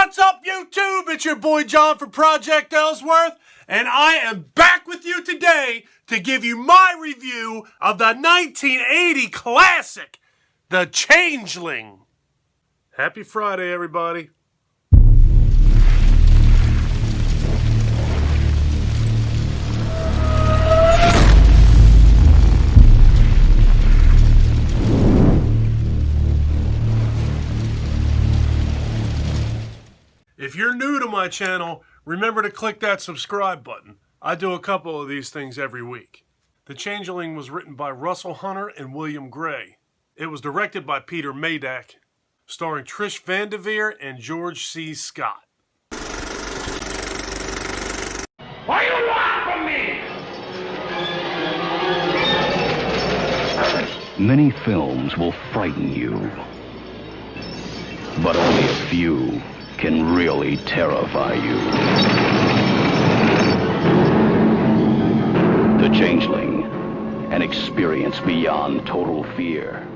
What's up, YouTube? It's your boy John from Project Ellsworth, and I am back with you today to give you my review of the 1980 classic, The Changeling. Happy Friday, everybody. If you're new to my channel, remember to click that subscribe button. I do a couple of these things every week. The Changeling was written by Russell Hunter and William Gray. It was directed by Peter Medak, starring Trish Devere and George C. Scott. What do you want from me? Many films will frighten you, but only a few can really terrify you. The Changeling, an experience beyond total fear.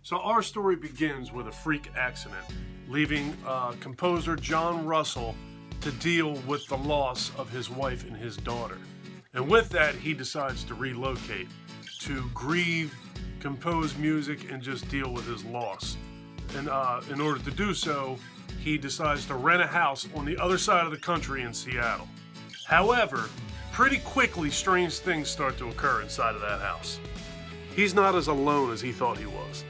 So our story begins with a freak accident, leaving composer John Russell to deal with the loss of his wife and his daughter. And with that, he decides to relocate, to grieve, compose music, and just deal with his loss. And in order to do so, he decides to rent a house on the other side of the country in Seattle. However, pretty quickly, strange things start to occur inside of that house. He's not as alone as he thought he was.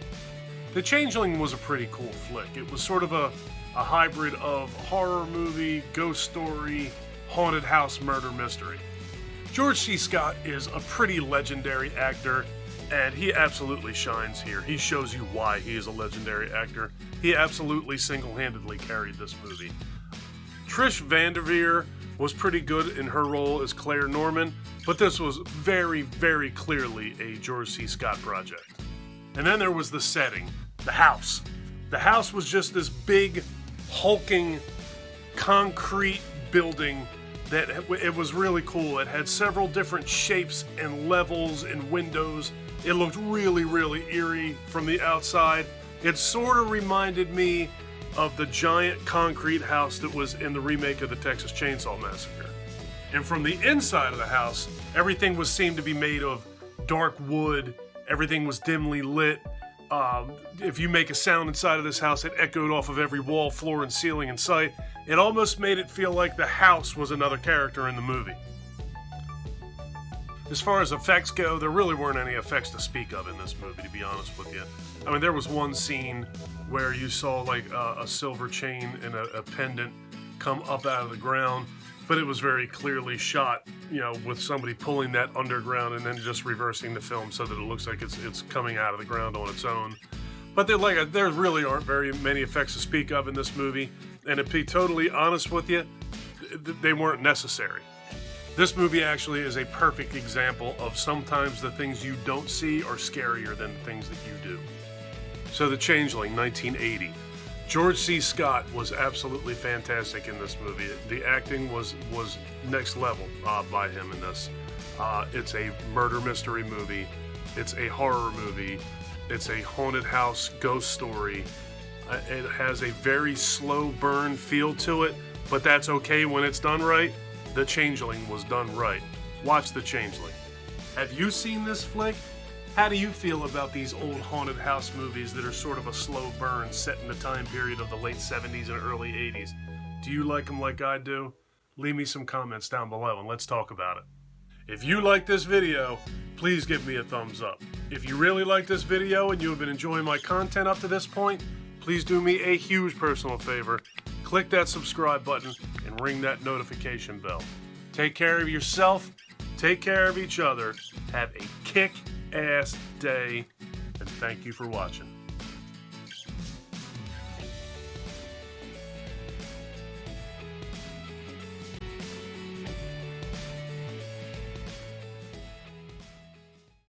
The Changeling was a pretty cool flick. It was sort of a hybrid of horror movie, ghost story, haunted house murder mystery. George C. Scott is a pretty legendary actor, and he absolutely shines here. He shows you why he is a legendary actor. He absolutely single-handedly carried this movie. Trish Devere was pretty good in her role as Claire Norman, but this was very, very clearly a George C. Scott project. And then there was the setting, the house. The house was just this big, hulking, concrete building that it was really cool. It had several different shapes and levels and windows. It looked really, really eerie from the outside. It sort of reminded me of the giant concrete house that was in the remake of the Texas Chainsaw Massacre. And from the inside of the house, everything seemed to be made of dark wood. Everything was dimly lit. If you make a sound inside of this house, it echoed off of every wall, floor, and ceiling in sight. It almost made it feel like the house was another character in the movie. As far as effects go, there really weren't any effects to speak of in this movie, to be honest with you. I mean, there was one scene where you saw like a silver chain and a pendant come up out of the ground, but it was very clearly shot, you know, with somebody pulling that underground and then just reversing the film so that it looks like it's coming out of the ground on its own. But there really aren't very many effects to speak of in this movie, and to be totally honest with you, they weren't necessary. This movie actually is a perfect example of sometimes the things you don't see are scarier than the things that you do. So The Changeling, 1980. George C. Scott was absolutely fantastic in this movie. The acting was next level by him in this. It's a murder mystery movie. It's a horror movie. It's a haunted house ghost story. It has a very slow burn feel to it, but that's okay when it's done right. The Changeling was done right. Watch The Changeling. Have you seen this flick? How do you feel about these old haunted house movies that are sort of a slow burn set in the time period of the late 70s and early 80s? Do you like them like I do? Leave me some comments down below and let's talk about it. If you like this video, please give me a thumbs up. If you really like this video and you have been enjoying my content up to this point, please do me a huge personal favor. Click that subscribe button and ring that notification bell. Take care of yourself, take care of each other, have a kick-ass day, and thank you for watching.